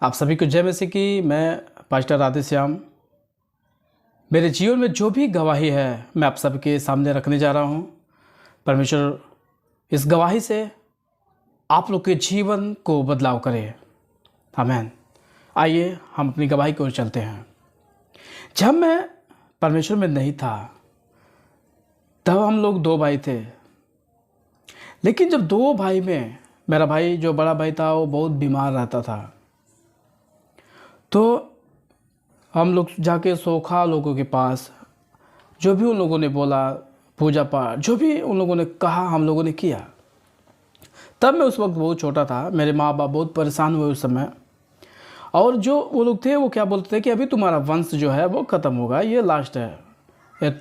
आप सभी को जय मसीह की। मैं पास्टर राधेश्याम। मेरे जीवन में जो भी गवाही है मैं आप सबके सामने रखने जा रहा हूँ। परमेश्वर इस गवाही से आप लोग के जीवन को बदलाव करे। आमीन। आइए हम अपनी गवाही की ओर चलते हैं। जब मैं परमेश्वर में नहीं था तब हम लोग दो भाई थे, लेकिन जब दो भाई में मेरा भाई जो बड़ा भाई था वो बहुत बीमार रहता था, तो हम लोग जाके सोखा लोगों के पास जो भी उन लोगों ने बोला, पूजा पाठ जो भी उन लोगों ने कहा हम लोगों ने किया। तब मैं उस वक्त बहुत छोटा था, मेरे माँ बाप बहुत परेशान हुए उस समय। और जो वो लोग थे वो क्या बोलते थे कि अभी तुम्हारा वंश जो है वो ख़त्म होगा, ये लास्ट है।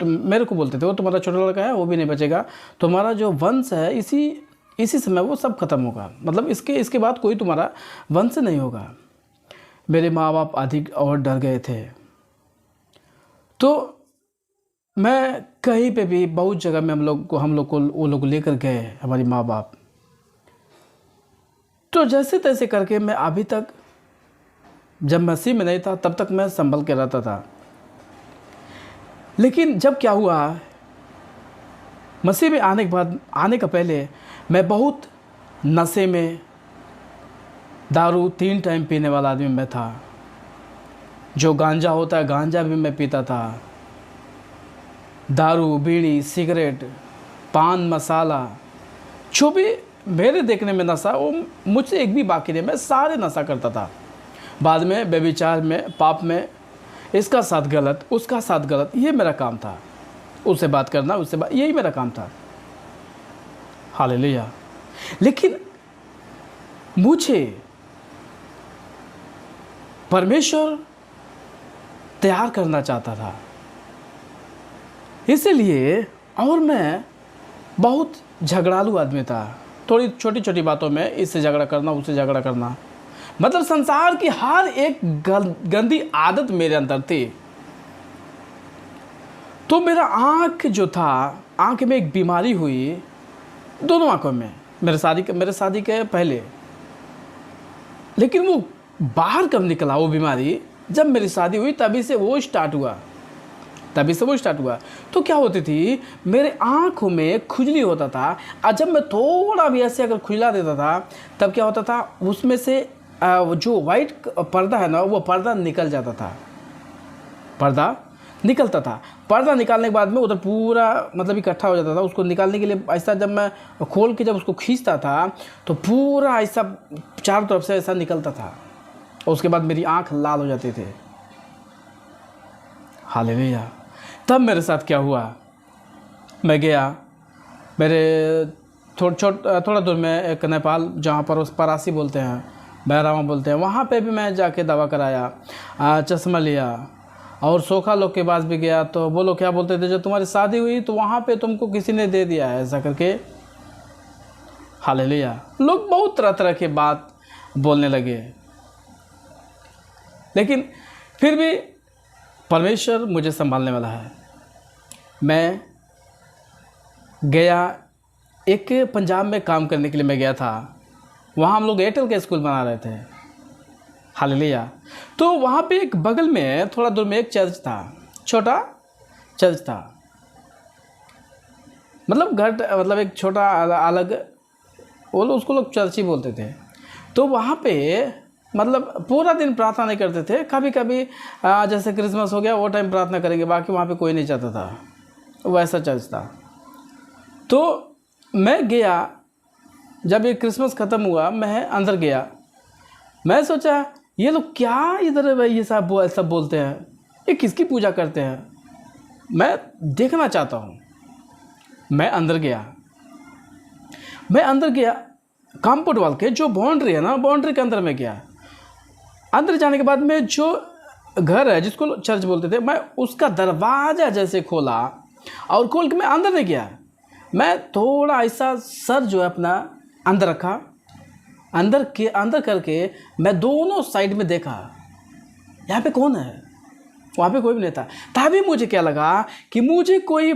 मेरे को बोलते थे वो तुम्हारा छोटा लड़का है वो भी नहीं बचेगा, तुम्हारा जो वंश है इसी समय वो सब खत्म होगा, मतलब इसके बाद कोई तुम्हारा वंश नहीं होगा। मेरे माँ बाप अधिक और डर गए थे। तो मैं कहीं पे भी बहुत जगह में हम लोग को वो लोग लेकर गए, हमारी माँ बाप। तो जैसे तैसे करके मैं अभी तक, जब मसीह में नहीं था तब तक मैं संभल के रहता था। लेकिन जब क्या हुआ, मसीह में आने का पहले मैं बहुत नशे में, दारू 3 टाइम पीने वाला आदमी मैं था। जो गांजा होता है गांजा भी मैं पीता था। दारू, बीड़ी, सिगरेट, पान मसाला, जो भी मेरे देखने में नशा, वो मुझसे एक भी बाकी नहीं, मैं सारे नशा करता था। बाद में व्यभिचार में, पाप में, इसका साथ गलत उसका साथ गलत, ये मेरा काम था। उससे बात करना, यही मेरा काम था। हालेलुया। लेकिन मुझे परमेश्वर तैयार करना चाहता था, इसलिए। और मैं बहुत झगड़ालू आदमी था। थोड़ी छोटी छोटी बातों में इससे झगड़ा करना, उससे झगड़ा करना, मतलब संसार की हर एक गंदी आदत मेरे अंदर थी। तो मेरा आँख जो था, आँख में एक बीमारी हुई, दोनों आँखों में, मेरे शादी के पहले। लेकिन वो बाहर कब निकला वो बीमारी, जब मेरी शादी हुई तभी से वो स्टार्ट हुआ। तो क्या होती थी, मेरे आँखों में खुजली होता था, और जब मैं थोड़ा भी ऐसे अगर खुजला देता था तब क्या होता था, उसमें से जो वाइट पर्दा है ना, वो पर्दा निकल जाता था, पर्दा निकलता था। पर्दा निकालने के बाद में उधर पूरा मतलब इकट्ठा हो जाता था। उसको निकालने के लिए ऐसा जब मैं खोल के जब उसको खींचता था तो पूरा ऐसा चारों तरफ से ऐसा निकलता था। उसके बाद मेरी आंख लाल हो जाती थी। हालेलुया। तब मेरे साथ क्या हुआ, मैं गया, मेरे थोड़ा दूर में एक नेपाल, जहाँ पर उस परासी बोलते हैं, बैरामा बोलते हैं, वहाँ पे भी मैं जाके दवा कराया, चश्मा लिया। और सोखा लोग के पास भी गया, तो वो लोग क्या बोलते थे, जब तुम्हारी शादी हुई तो वहाँ पे तुमको किसी ने दे दिया है, ऐसा करके। हालेलुया। लोग बहुत तरह तरह के बात बोलने लगे, लेकिन फिर भी परमेश्वर मुझे संभालने वाला है। मैं गया, एक पंजाब में काम करने के लिए मैं गया था। वहाँ हम लोग एयरटेल का स्कूल बना रहे थे। हालेलुया। तो वहाँ पे एक बगल में थोड़ा दूर में एक चर्च था, छोटा चर्च था, मतलब एक छोटा अलग, वो लोग उसको लोग चर्च ही बोलते थे। तो वहाँ पे मतलब पूरा दिन प्रार्थना नहीं करते थे, कभी कभी जैसे क्रिसमस हो गया वो टाइम प्रार्थना करेंगे, बाकी वहाँ पे कोई नहीं जाता था, वैसा चर्च था। तो मैं गया, जब ये क्रिसमस ख़त्म हुआ मैं अंदर गया। मैं सोचा ये लोग क्या इधर ये सब बोलते हैं, ये किसकी पूजा करते हैं, मैं देखना चाहता हूँ। मैं अंदर गया, कंपाउंड वाल के जो बाउंड्री है ना, बाउंड्री के अंदर में गया। अंदर जाने के बाद में जो घर है जिसको चर्च बोलते थे, मैं उसका दरवाज़ा जैसे खोला, और खोल के मैं अंदर नहीं गया, मैं थोड़ा ऐसा सर जो है अपना अंदर रखा, अंदर करके मैं दोनों साइड में देखा, यहाँ पे कौन है, वहाँ पे कोई भी नहीं था। तभी मुझे क्या लगा कि मुझे कोई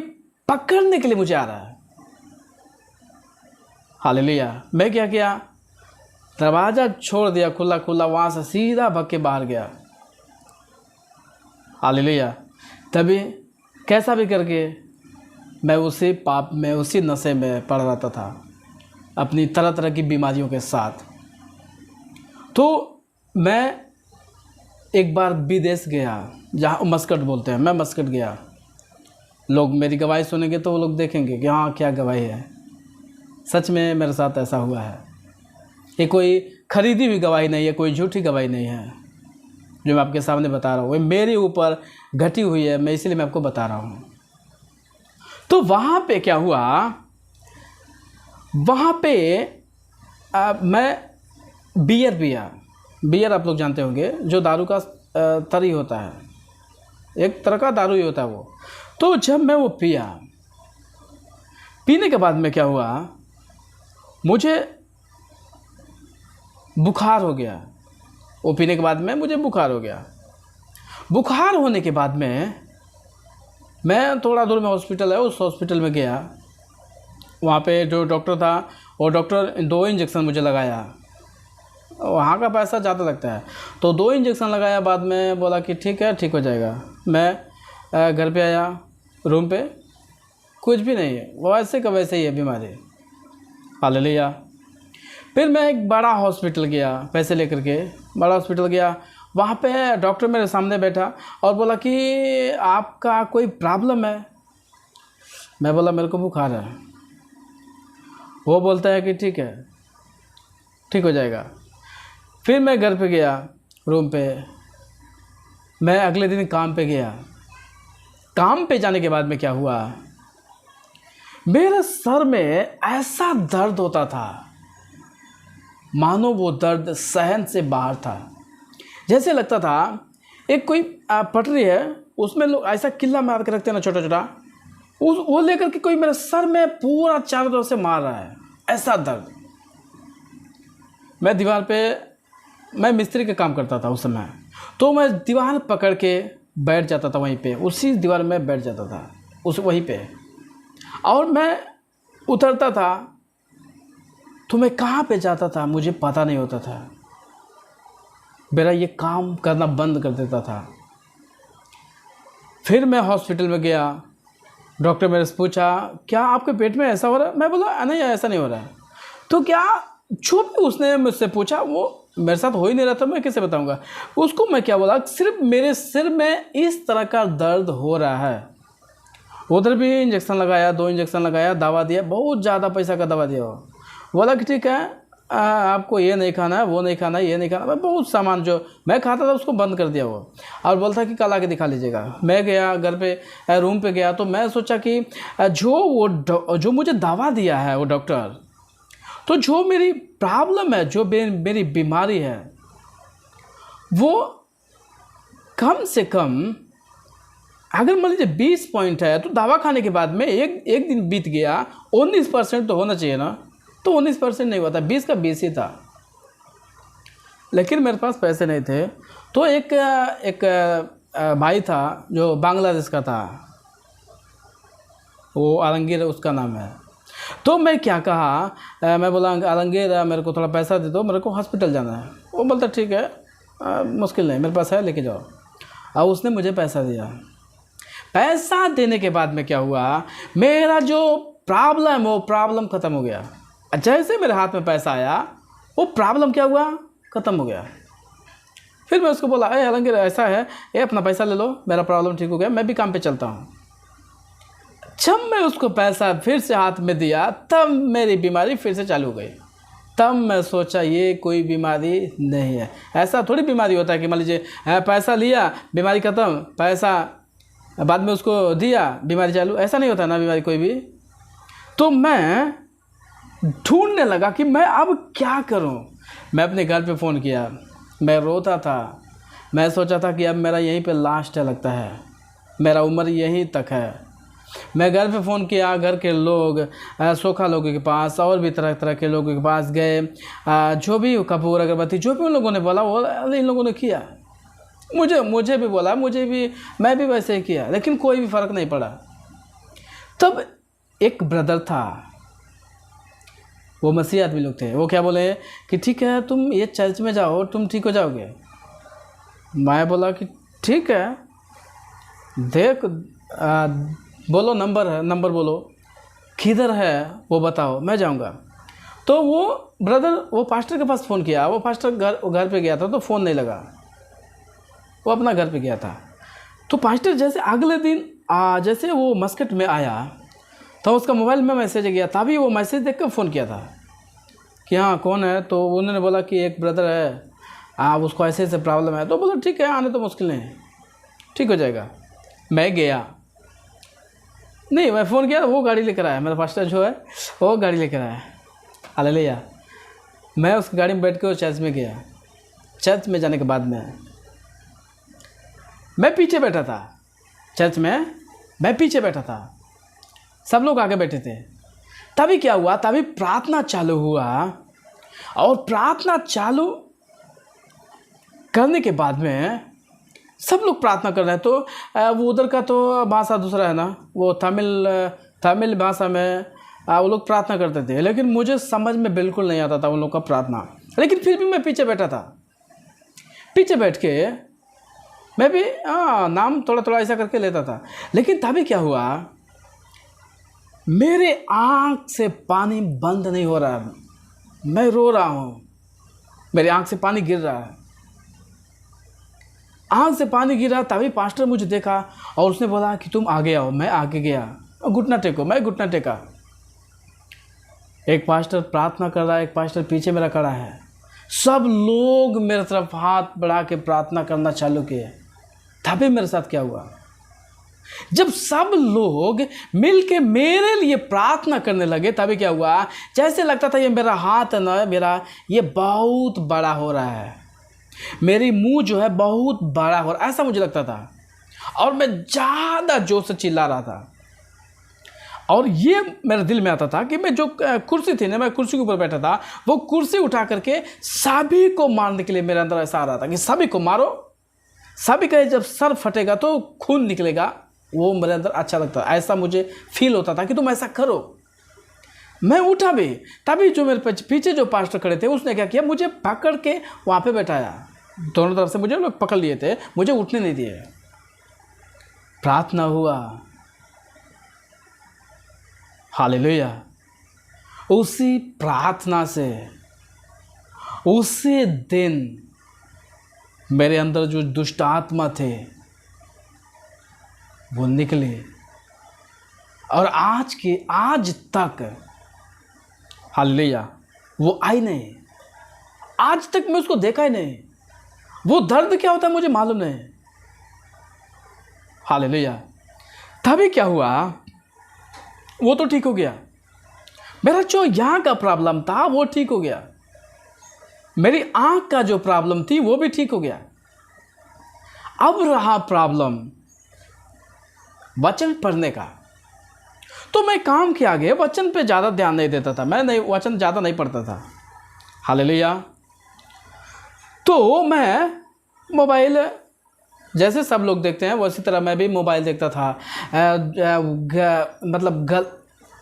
पकड़ने के लिए मुझे आ रहा है। हालेलुया। मैं क्या किया, दरवाज़ा छोड़ दिया खुला खुला, वहाँ से सीधा भग के बाहर गया। हालेलुया। तभी कैसा भी करके मैं उसी पाप में, उसी नशे में पड़ रहता था, अपनी तरह तरह की बीमारियों के साथ। तो मैं एक बार विदेश गया, जहाँ मस्कट बोलते हैं, मैं मस्कट गया। लोग मेरी गवाही सुनेंगे तो वो लोग देखेंगे कि हाँ क्या गवाही है। सच में मेरे साथ ऐसा हुआ है। ये कोई खरीदी हुई गवाही नहीं है, कोई झूठी गवाही नहीं है जो मैं आपके सामने बता रहा हूँ। ये मेरे ऊपर घटी हुई है, मैं इसलिए मैं आपको बता रहा हूँ। तो वहाँ पे क्या हुआ, वहाँ पे मैं बियर पिया। बियर आप लोग जानते होंगे, जो दारू का तरी होता है, एक तरह का दारू ही होता है वो। तो जब मैं वो पिया, पीने के बाद में क्या हुआ, मुझे बुखार हो गया। वो पीने के बाद में मुझे बुखार हो गया। बुखार होने के बाद में मैं थोड़ा दूर में हॉस्पिटल है, उस हॉस्पिटल में गया। वहाँ पे जो डॉक्टर था, वो डॉक्टर 2 इंजेक्शन मुझे लगाया। वहाँ का पैसा ज़्यादा लगता है, तो 2 इंजेक्शन लगाया। बाद में बोला कि ठीक है, ठीक हो जाएगा। मैं घर पे आया, रूम पे कुछ भी नहीं है, वो वैसे का वैसे ही है बीमारी। हालेलुया। फिर मैं एक बड़ा हॉस्पिटल गया, पैसे लेकर के बड़ा हॉस्पिटल गया। वहाँ पे डॉक्टर मेरे सामने बैठा और बोला कि आपका कोई प्रॉब्लम है। मैं बोला मेरे को बुखार है। वो बोलता है कि ठीक है, ठीक हो जाएगा। फिर मैं घर पे गया, रूम पे। मैं अगले दिन काम पे गया। काम पे जाने के बाद में क्या हुआ, मेरे सर में ऐसा दर्द होता था, मानो वो दर्द सहन से बाहर था। जैसे लगता था एक कोई पटरी है, उसमें लोग ऐसा किला मार के रखते हैं ना, छोटा छोटा, वो लेकर के कोई मेरे सर में पूरा चारों तरफ से मार रहा है, ऐसा दर्द। मैं दीवार पे, मैं मिस्त्री का काम करता था उस समय, तो मैं दीवार पकड़ के बैठ जाता था वहीं पे, उसी दीवार में बैठ जाता था वहीं पे। और मैं उतरता था तो मैं कहाँ पे जाता था मुझे पता नहीं होता था। मेरा ये काम करना बंद कर देता था। फिर मैं हॉस्पिटल में गया। डॉक्टर मेरे से पूछा, क्या आपके पेट में ऐसा हो रहा है? मैं बोला नहीं, ऐसा नहीं हो रहा है। तो क्या जो भी उसने मुझसे पूछा, वो मेरे साथ हो ही नहीं रहा था, मैं कैसे बताऊंगा उसको। मैं क्या बोला, सिर्फ मेरे सिर में इस तरह का दर्द हो रहा है। उधर भी इंजेक्शन लगाया, 2 इंजेक्शन लगाया, दवा दिया, बहुत ज़्यादा पैसा का दवा दिया। बोला कि ठीक है, आपको ये नहीं खाना है, वो नहीं खाना है, ये नहीं खाना है। बहुत सामान जो मैं खाता था उसको बंद कर दिया वो, और बोलता कि कल आके दिखा लीजिएगा। मैं गया घर पे, रूम पे गया, तो मैं सोचा कि जो मुझे दवा दिया है वो डॉक्टर, तो जो मेरी प्रॉब्लम है, जो मेरी बीमारी है, वो कम से कम अगर मान लीजिए 20 पॉइंट है, तो दवा खाने के बाद में एक दिन बीत गया, 19% तो होना चाहिए ना। तो 19% नहीं हुआ था, 20 का 20 ही था। लेकिन मेरे पास पैसे नहीं थे। तो एक भाई था जो बांग्लादेश का था, वो आलमगीर उसका नाम है। तो मैं क्या कहा, मैं बोला आलमगीर मेरे को थोड़ा पैसा दे दो, मेरे को हॉस्पिटल जाना है। वो बोलता ठीक है, मुश्किल नहीं, मेरे पास है, लेके जाओ। और उसने मुझे पैसा दिया। पैसा देने के बाद में क्या हुआ, मेरा जो प्रॉब्लम, वो प्रॉब्लम ख़त्म हो गया। जैसे मेरे हाथ में पैसा आया, वो प्रॉब्लम क्या हुआ, ख़त्म हो गया। फिर मैं उसको बोला, आलमगीर ऐसा है, ये अपना पैसा ले लो, मेरा प्रॉब्लम ठीक हो गया, मैं भी काम पे चलता हूँ। जब मैं उसको पैसा फिर से हाथ में दिया, तब मेरी बीमारी फिर से चालू हो गई। तब मैं सोचा ये कोई बीमारी नहीं है। ऐसा थोड़ी बीमारी होता है कि मान लीजिए पैसा लिया, बीमारी ख़त्म, पैसा बाद में उसको दिया, बीमारी चालू। ऐसा नहीं होता ना बीमारी कोई भी। तो मैं ढूंढने लगा कि मैं अब क्या करूं। मैं अपने घर पे फ़ोन किया, मैं रोता था। मैं सोचा था कि अब मेरा यहीं पे लास्ट है, लगता है मेरा उम्र यहीं तक है। मैं घर पे फ़ोन किया, घर के लोग, सोखा लोगों के पास, और भी तरह तरह के लोगों के पास गए। जो भी कपूर अगरबत्ती जो भी उन लोगों ने बोला, वो इन लोगों ने किया। मुझे भी बोला, मैं भी वैसे ही किया, लेकिन कोई भी फ़र्क नहीं पड़ा। तब एक ब्रदर था, वो मसीही आदमी लोग थे। वो क्या बोले कि ठीक है तुम ये चर्च में जाओ, तुम ठीक हो जाओगे। मैं बोला कि ठीक है, देख बोलो नंबर बोलो, किधर है वो बताओ, मैं जाऊंगा। तो वो ब्रदर वो पास्टर के पास फ़ोन किया। वो पास्टर घर पे गया था तो फ़ोन नहीं लगा, वो अपना घर पे गया था। तो पास्टर जैसे अगले दिन जैसे वो मस्कट में आया तो उसका मोबाइल में मैसेज गया, तभी वो मैसेज देख कर फ़ोन किया था कि हाँ कौन है। तो उन्होंने बोला कि एक ब्रदर है, उसको ऐसे ऐसे प्रॉब्लम है। तो बोला ठीक है, आने तो मुश्किल नहीं, ठीक हो जाएगा। मैं गया नहीं, मैं फ़ोन किया, वो गाड़ी लेकर आया, मेरा पास्टर जो है वो गाड़ी लेकर आया। हालेलुया। मैं उस गाड़ी में बैठ के वो चर्च में गया। चर्च में जाने के बाद में मैं पीछे बैठा था, चर्च में मैं पीछे बैठा था, सब लोग आगे बैठे थे। तभी क्या हुआ, तभी प्रार्थना चालू हुआ, और प्रार्थना चालू करने के बाद में सब लोग प्रार्थना कर रहे हैं। तो वो उधर का तो भाषा दूसरा है ना, वो तमिल भाषा में वो लोग प्रार्थना करते थे, लेकिन मुझे समझ में बिल्कुल नहीं आता था उन लोग का प्रार्थना। लेकिन फिर भी मैं पीछे बैठा था। पीछे बैठ के मैं भी नाम थोड़ा थोड़ा ऐसा करके लेता था। लेकिन तभी क्या हुआ, मेरे आँख से पानी बंद नहीं हो रहा, मैं रो रहा हूँ, मेरी आँख से पानी गिर रहा है, आँख से पानी गिरा। तभी पास्टर मुझे देखा और उसने बोला कि तुम आगे आओ। मैं आगे गया, घुटना टेको, मैं घुटना टेका। एक पास्टर प्रार्थना कर रहा है, एक पास्टर पीछे मेरा खड़ा है। सब लोग मेरे तरफ हाथ बढ़ा के प्रार्थना करना चालू किए। तभी मेरे साथ क्या हुआ, जब सब लोग मिलके मेरे लिए प्रार्थना करने लगे, तभी क्या हुआ, जैसे लगता था ये मेरा हाथ है ना, मेरा ये बहुत बड़ा हो रहा है, मेरी मुंह जो है बहुत बड़ा हो रहा है, ऐसा मुझे लगता था। और मैं ज़्यादा जोर से चिल्ला रहा था। और ये मेरे दिल में आता था कि मैं जो कुर्सी थी ना, मैं कुर्सी के ऊपर बैठा था, वो कुर्सी उठा करके सभी को मारने के लिए मेरे अंदर ऐसा आ रहा था कि सभी को मारो, सभी का जब सर फटेगा तो खून निकलेगा। वो मेरे अंदर अच्छा लगता, ऐसा मुझे फील होता था कि तुम ऐसा करो। मैं उठा भी, तभी जो मेरे पीछे जो पास्टर खड़े थे उसने क्या किया, मुझे पकड़ के वहाँ पे बैठाया। दोनों तरफ से मुझे लोग पकड़ लिए थे, मुझे उठने नहीं दिए। प्रार्थना हुआ, हालेलुया। उसी प्रार्थना से उसी दिन मेरे अंदर जो दुष्ट आत्मा थे वो निकले, और आज तक हालेलुया वो आई नहीं। आज तक मैं उसको देखा ही नहीं। वो दर्द क्या होता है मुझे मालूम नहीं। हालेलुया। तभी क्या हुआ, वो तो ठीक हो गया। मेरा जो यहाँ का प्रॉब्लम था वो ठीक हो गया। मेरी आँख का जो प्रॉब्लम थी वो भी ठीक हो गया। अब रहा प्रॉब्लम वचन पढ़ने का। तो मैं काम के आगे वचन पे ज़्यादा ध्यान नहीं देता था, मैं वचन ज़्यादा नहीं पढ़ता था। हालेलुया। तो मैं मोबाइल जैसे सब लोग देखते हैं वैसी तरह मैं भी मोबाइल देखता था।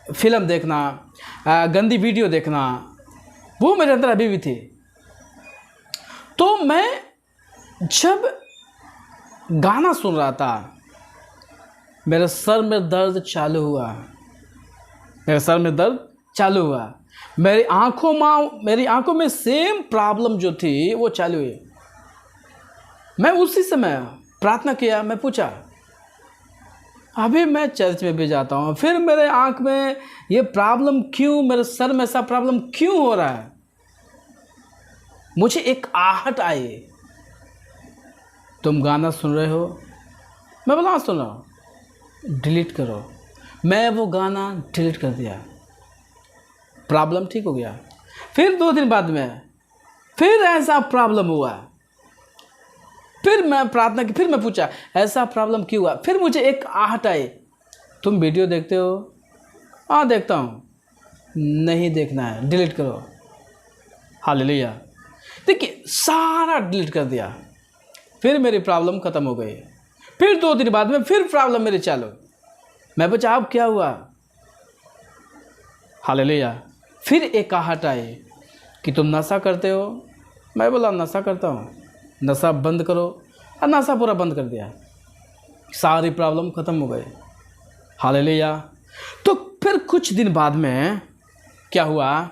फिल्म देखना, गंदी वीडियो देखना, वो मेरे अंदर अभी भी थी। तो मैं जब गाना सुन रहा था, मेरे सर में दर्द चालू हुआ, मेरी आंखों में सेम प्रॉब्लम जो थी वो चालू हुई। मैं उसी समय प्रार्थना किया, मैं पूछा, अभी मैं चर्च में भी जाता हूँ, फिर मेरे आंख में ये प्रॉब्लम क्यों, मेरे सर में ऐसा प्रॉब्लम क्यों हो रहा है। मुझे एक आहट आई, तुम गाना सुन रहे हो? मैं बोला सुन रहा हूँ। डिलीट करो। मैं वो गाना डिलीट कर दिया, प्रॉब्लम ठीक हो गया। फिर 2 दिन बाद में फिर ऐसा प्रॉब्लम हुआ, फिर मैं प्रार्थना की, फिर मैं पूछा ऐसा प्रॉब्लम क्यों हुआ। फिर मुझे एक आहट आई, तुम वीडियो देखते हो? हाँ देखता हूँ। नहीं देखना है, डिलीट करो। हालेलुया। देखिए सारा डिलीट कर दिया, फिर मेरी प्रॉब्लम ख़त्म हो गई। फिर 2 दिन बाद में फिर प्रॉब्लम मेरी चालू। मैं पूछा अब क्या हुआ? हालेलुया। फिर एक आहट आई कि तुम नशा करते हो। मैं बोला नशा करता हूँ, नशा बंद करो, और नशा पूरा बंद कर दिया, सारी प्रॉब्लम ख़त्म हो गई। हालेलुया। तो फिर कुछ दिन बाद में क्या हुआ,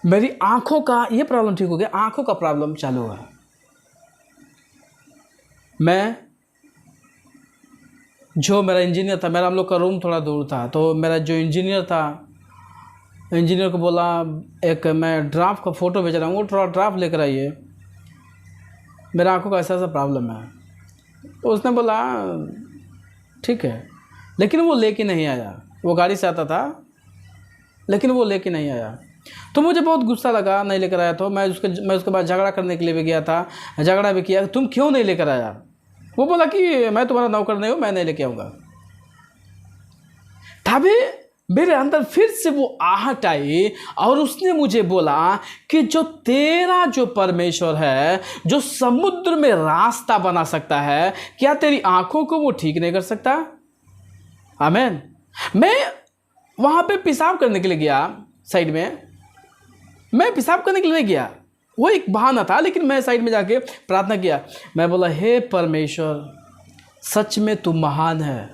मेरी आंखों का ये प्रॉब्लम ठीक हो गया, आंखों का प्रॉब्लम चालू हुआ। मैं जो मेरा इंजीनियर था, मेरा हम लोग का रूम थोड़ा दूर था, तो मेरा जो इंजीनियर था, इंजीनियर को बोला एक मैं ड्राफ्ट का फ़ोटो भेज रहा हूँ, वो थोड़ा ड्राफ्ट लेकर आइए, मेरा आंखों का ऐसा ऐसा प्रॉब्लम है। तो उसने बोला ठीक है, लेकिन वो लेके नहीं आया। वो गाड़ी से आता था लेकिन वो लेके नहीं आया। तो मुझे बहुत गुस्सा लगा, नहीं लेकर आया। तो मैं उसके बाद झगड़ा करने के लिए भी गया था, झगड़ा भी किया, तुम क्यों नहीं लेकर आया। वो बोला कि मैं तुम्हारा नौकर नहीं हूँ, मैं नहीं लेके आऊँगा। तभी मेरे अंदर फिर से वो आहट आई और उसने मुझे बोला कि जो तेरा जो परमेश्वर है, जो समुद्र में रास्ता बना सकता है, क्या तेरी आंखों को वो ठीक नहीं कर सकता। आमीन। मैं वहाँ पे पेशाब करने के लिए गया, साइड में मैं पेशाब करने के लिए नहीं गया, वो एक बहाना था, लेकिन मैं साइड में जाके प्रार्थना किया। मैं बोला हे परमेश्वर, सच में तू महान है।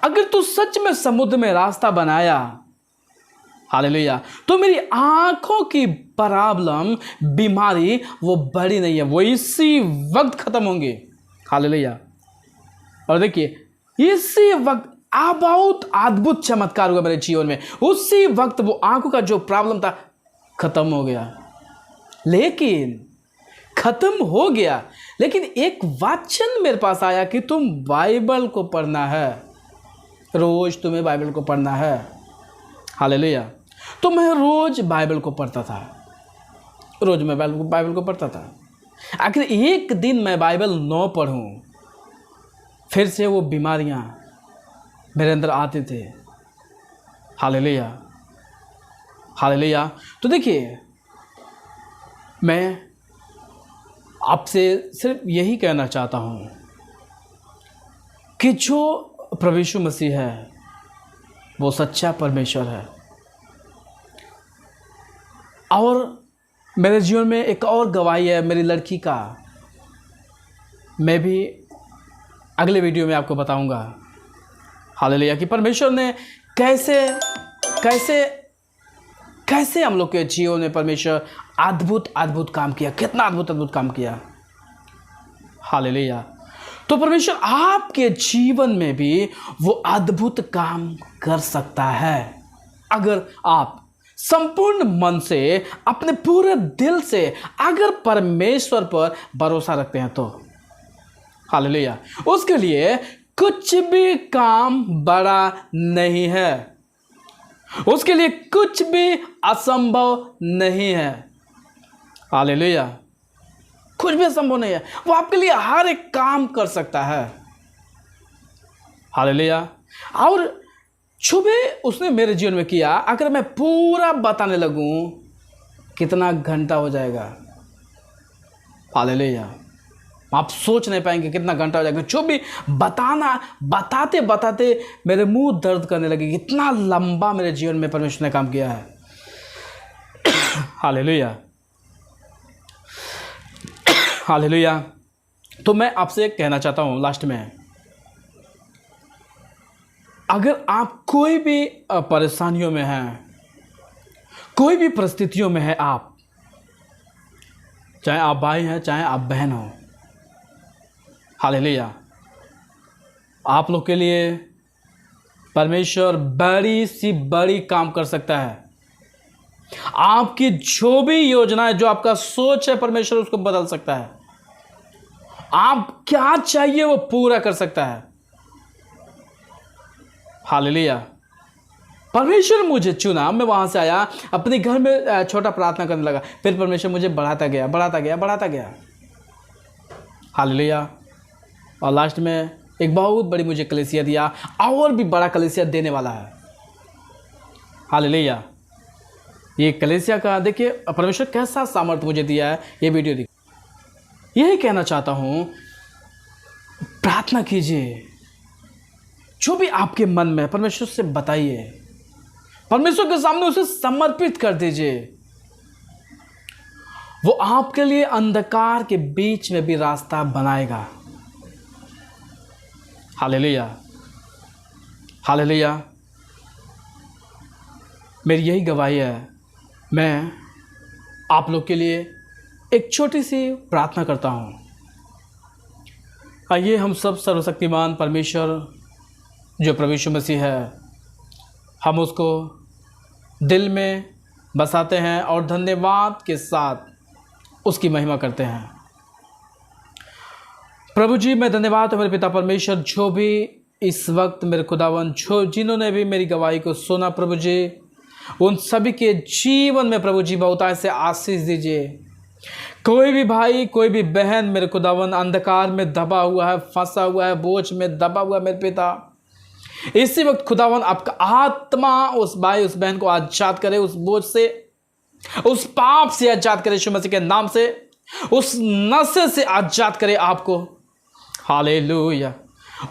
अगर तू सच में समुद्र में रास्ता बनाया, हालेलुया, तो मेरी आंखों की प्रॉब्लम, बीमारी वो बड़ी नहीं है, वो इसी वक्त खत्म होंगी। हालेलुया। और देखिए इसी वक्त बहुत अद्भुत चमत्कार हुआ मेरे जीवन में। उसी वक्त वो आंखों का जो प्रॉब्लम था खत्म हो गया। लेकिन खत्म हो गया, लेकिन एक वचन मेरे पास आया कि तुम बाइबल को पढ़ना है, रोज तुम्हें बाइबल को पढ़ना है। हालेलुया। तो मैं रोज बाइबल को पढ़ता था, रोज मैं बाइबल को पढ़ता था। आखिर एक दिन मैं बाइबल न पढ़ूं, फिर से वो बीमारियां मेरे अंदर आते थे। Hallelujah, hallelujah. तो देखिए मैं आपसे सिर्फ यही कहना चाहता हूँ कि जो प्रभु यीशु मसीह है वो सच्चा परमेश्वर है। और मेरे जीवन में एक और गवाही है मेरी लड़की का, मैं भी अगले वीडियो में आपको बताऊंगा। हालेलुया, कि परमेश्वर ने कैसे कैसे कैसे हम लोग के जीवन में परमेश्वर अद्भुत अद्भुत काम किया, कितना अद्भुत अद्भुत काम किया। हालेलुया। तो परमेश्वर आपके जीवन में भी वो अद्भुत काम कर सकता है, अगर आप संपूर्ण मन से, अपने पूरे दिल से अगर परमेश्वर पर भरोसा रखते हैं तो। हालेलुया। उसके लिए कुछ भी काम बड़ा नहीं है, उसके लिए कुछ भी असंभव नहीं है। हालेलुया। कुछ भी असंभव नहीं है, वो आपके लिए हर एक काम कर सकता है। हालेलुया। और जो भी उसने मेरे जीवन में किया, अगर मैं पूरा बताने लगूं कितना घंटा हो जाएगा। हालेलुया। आप सोच नहीं पाएंगे कितना घंटा हो जाएगा। जो भी बताते बताते मेरे मुंह दर्द करने लगे, इतना लंबा मेरे जीवन में परमेश्वर ने काम किया है। Hallelujah, hallelujah. तो मैं आपसे कहना चाहता हूं लास्ट में, अगर आप कोई भी परेशानियों में हैं, कोई भी परिस्थितियों में है, आप चाहे आप भाई हैं चाहे आप बहन हो, हालेलुया, आप लोग के लिए परमेश्वर बड़ी सी बड़ी काम कर सकता है। आपकी जो भी योजना है, जो आपका सोच है, परमेश्वर उसको बदल सकता है। आप क्या चाहिए वो पूरा कर सकता है। हालेलुया। परमेश्वर मुझे चुना, मैं वहां से आया, अपने घर में छोटा प्रार्थना करने लगा, फिर परमेश्वर मुझे बढ़ाता गया, बढ़ाता गया, बढ़ाता गया। हालेलुया। और लास्ट में एक बहुत बड़ी मुझे कलीसिया दिया, और भी बड़ा कलीसिया देने वाला है। हालेलुया। ये कलीसिया का देखिए परमेश्वर कैसा सामर्थ्य मुझे दिया है, ये वीडियो देखिए। यही कहना चाहता हूं, प्रार्थना कीजिए, जो भी आपके मन में परमेश्वर से बताइए, परमेश्वर के सामने उसे समर्पित कर दीजिए। वो आपके लिए अंधकार के बीच में भी रास्ता बनाएगा। Hallelujah, hallelujah. मेरी यही गवाही है। मैं आप लोग के लिए एक छोटी सी प्रार्थना करता हूँ। आइए हम सब सर्वशक्तिमान परमेश्वर जो प्रभु यीशु मसीह है, हम उसको दिल में बसाते हैं और धन्यवाद के साथ उसकी महिमा करते हैं। प्रभु जी, मैं धन्यवाद है मेरे पिता परमेश्वर, जो भी इस वक्त मेरे खुदावन जिन्होंने भी मेरी गवाही को सुना, प्रभु जी उन सभी के जीवन में प्रभु जी बहुतायत से आशीष दीजिए। कोई भी भाई, कोई भी बहन मेरे खुदावन अंधकार में दबा हुआ है, फंसा हुआ है, बोझ में दबा हुआ है, मेरे पिता इसी वक्त खुदावन आपका आत्मा उस भाई उस बहन को आजाद करे, उस बोझ से, उस पाप से आजाद करे यीशु मसीह के नाम से, उस नशे से आजाद करे आपको। हालेलुया।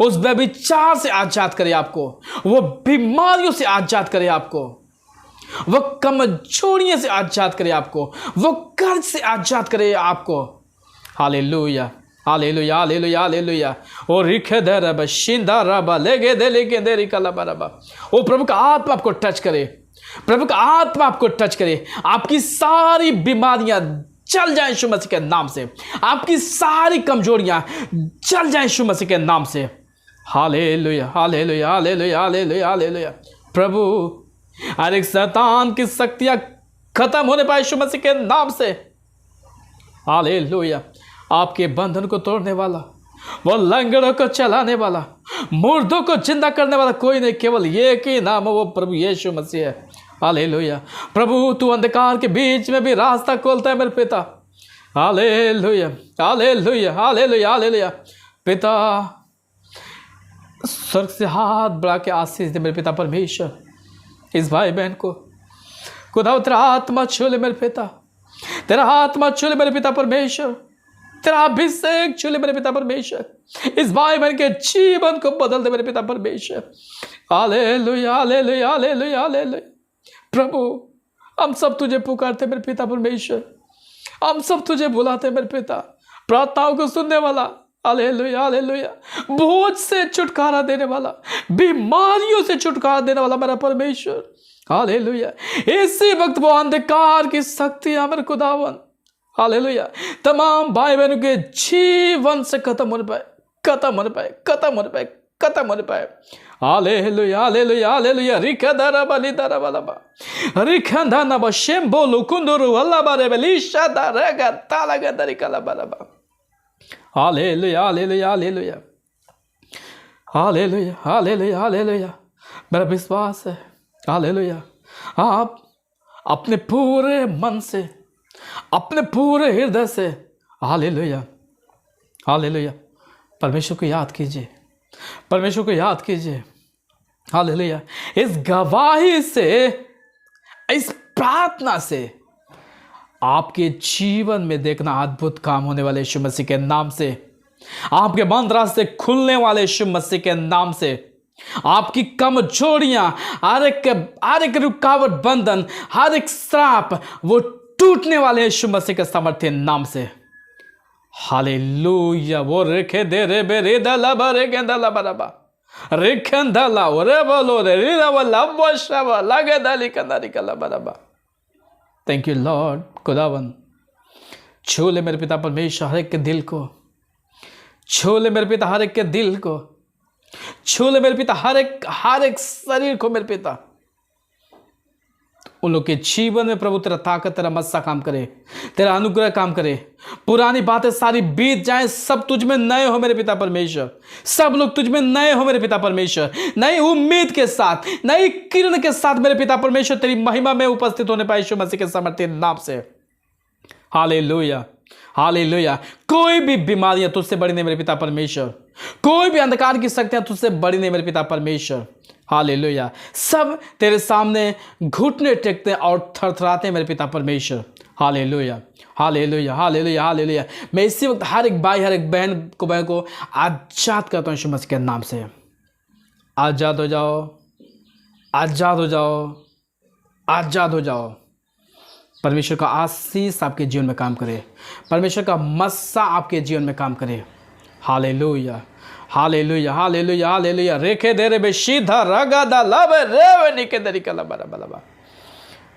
उस व्यभिचार से आजाद करे आपको, वो बीमारियों से आजाद करे आपको, वो कमजोरियों से आजाद करे आपको, वो कर्ज से आजाद करे आपको। Hallelujah, hallelujah, hallelujah, hallelujah. ओ रिखे दे रब शिंदा रब लेगे दे लेके दे रिकला बरबा। ओ प्रभु का आत्मा आपको टच करे, प्रभु का आत्मा आपको टच करे। आपकी सारी बीमारियां चल जाए यीशु मसीह के नाम से, आपकी सारी कमजोरियां चल जाए यीशु मसीह के नाम से। Hallelujah, hallelujah, hallelujah, hallelujah, hallelujah. प्रभु हर एक शैतान की शक्तियां खत्म होने पाए यीशु मसीह के नाम से। हालेलुया। आपके बंधन को तोड़ने वाला, वो लंगड़ों को चलाने वाला, मुर्दों को जिंदा करने वाला कोई नहीं, केवल एक ही नाम है, वो प्रभु यीशु मसीह है। हालेलुया। प्रभु तू अंधकार के बीच में भी रास्ता खोलता है मेरे पिता। Hallelujah, hallelujah, hallelujah, hallelujah. पिता स्वर्ग से हाथ बढ़ा के आशीष दे मेरे पिता परमेश्वर, इस भाई बहन को खुदा तेरा आत्मा छू ले मेरे पिता, तेरा आत्मा छू ले मेरे पिता परमेश्वर, तेरा अभिषेक छू ले मेरे पिता परमेश्वर, इस भाई बहन के जीवन को बदल दे मेरे पिता परमेश्वर। Hallelujah, hallelujah, hallelujah, hallelujah. प्रभु हम सब तुझे पुकारते मेरे पिता परमेश्वर, हम सब तुझे बुलाते मेरे पिता, प्रार्थनाओं को सुनने वाला। Hallelujah, hallelujah. बोझ से छुटकारा देने वाला, बीमारियों से छुटकारा देने वाला मेरा परमेश्वर। हालेलुया। इसी वक्त वो अंधकार की शक्तियां मेरे खुदावन, हालेलुया, तमाम भाई बहनों के जीवन से खत्म होने पाए, खत्म होने पाए, खत्म होने पाए, खत्म होने पाए। Hallelujah, hallelujah, hallelujah. रिखदरा बलिदरा बलबा, रिखंदा नब शेम्बोलु कुंदुरु वल्लबा रेबलिशा दरगा तालगा दरिकला बलबा। Hallelujah, hallelujah, hallelujah, hallelujah, hallelujah, hallelujah. मेरा विश्वास है, हालेलुया, आप अपने पूरे मन से, अपने पूरे हृदय से, हालेलुया, हालेलुया, परमेश्वर को याद कीजिए, परमेश्वर को याद कीजिए। हालेलुया। इस गवाही से, इस प्रार्थना से आपके जीवन में देखना अद्भुत काम होने वाले यीशु मसीह के नाम से, आपके बंद रास्ते खुलने वाले यीशु मसीह के नाम से, आपकी कमजोरियां, हर एक रुकावट, बंधन, हर एक श्राप वो टूटने वाले यीशु मसीह के सामर्थ्य नाम से। हालेलुया। वो रेखे दे रे बे रे दला बरे गेंदला बराबा रेखंदला ओरे बोलो रे रिदावला वशवा लगे दली कंदारी कला बराबा। Thank you Lord. खुदावन छू ले मेरे पिता परमेश्वर हर एक के दिल को, छू ले मेरे पिता हर एक के दिल को, छू ले मेरे पिता हर एक शरीर को मेरे पिता। उन लोग के जीवन में प्रभु तेरा ताकत, तेरा मस्सा काम करे, तेरा अनुग्रह काम करे, पुरानी बातें सारी बीत जाएं, सब तुझ में नए हो मेरे पिता परमेश्वर, सब लोग तुझ में नए हो मेरे पिता परमेश्वर, नई उम्मीद के साथ, नई किरण के साथ मेरे पिता परमेश्वर तेरी महिमा में उपस्थित होने पाए यीशु मसीह के सामर्थ्य नाम से। Hallelujah, hallelujah. कोई भी बीमारियां तुझसे बड़ी नहीं मेरे पिता परमेश्वर, कोई भी अंधकार की शक्तियां तुझसे बड़ी नहीं मेरे पिता परमेश्वर। हालेलुया। सब तेरे सामने घुटने टेकते और थरथराते मेरे पिता परमेश्वर। Hallelujah, hallelujah, hallelujah, hallelujah. मैं इसी वक्त हर एक भाई, हर एक बहन को आजाद करता हूँ यीशु मसीह के नाम से। आजाद हो जाओ, आजाद हो जाओ, आज़ाद हो जाओ। परमेश्वर का आशीष आपके जीवन में काम करे, परमेश्वर का मस्सा आपके जीवन में काम करे। Hallelujah, hallelujah, hallelujah, hallelujah. रेखे दे रे बेशीधा रगादा लब रेव निके दरिका लबा लबा लबा।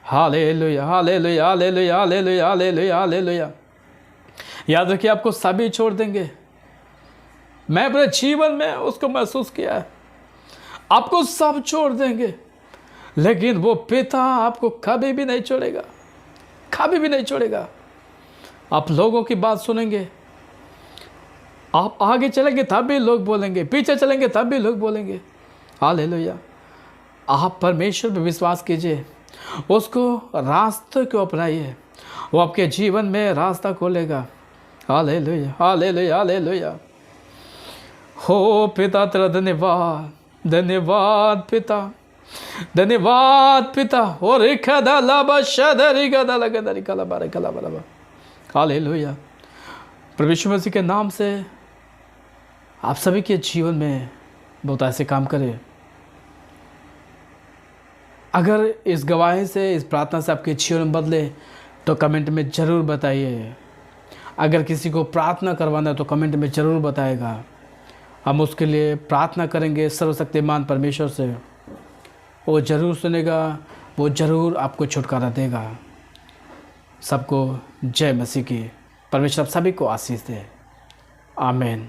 Hallelujah, hallelujah, hallelujah, hallelujah, hallelujah, hallelujah. याद रखिए, आपको सभी छोड़ देंगे। मैं अपने जीवन में उसको महसूस किया है। आपको सब छोड़ देंगे, लेकिन वो पिता आपको कभी भी नहीं छोड़ेगा, कभी भी नहीं छोड़ेगा। आप लोगों की बात सुनेंगे, आप आगे चलेंगे तब भी लोग बोलेंगे, पीछे चलेंगे तब भी लोग बोलेंगे। हालेलुया। आप परमेश्वर पर विश्वास कीजिए, उसको रास्ते को अपनाइए, वो आपके जीवन में रास्ता खोलेगा। Hallelujah, hallelujah, hallelujah. हो पिता तेरा धन्यवाद, धन्यवाद पिता, धन्यवाद पिता। और हालेलुया। परमेश्वर मसीह के नाम से आप सभी के जीवन में बहुत ऐसे काम करें। अगर इस गवाही से, इस प्रार्थना से आपके जीवन में बदले तो कमेंट में ज़रूर बताइए। अगर किसी को प्रार्थना करवाना है तो कमेंट में ज़रूर बताएगा। हम उसके लिए प्रार्थना करेंगे सर्वशक्तिमान परमेश्वर से। वो ज़रूर सुनेगा, वो ज़रूर आपको छुटकारा देगा। सबको जय मसीह की। परमेश्वर सभी को आशीष दे। आमीन।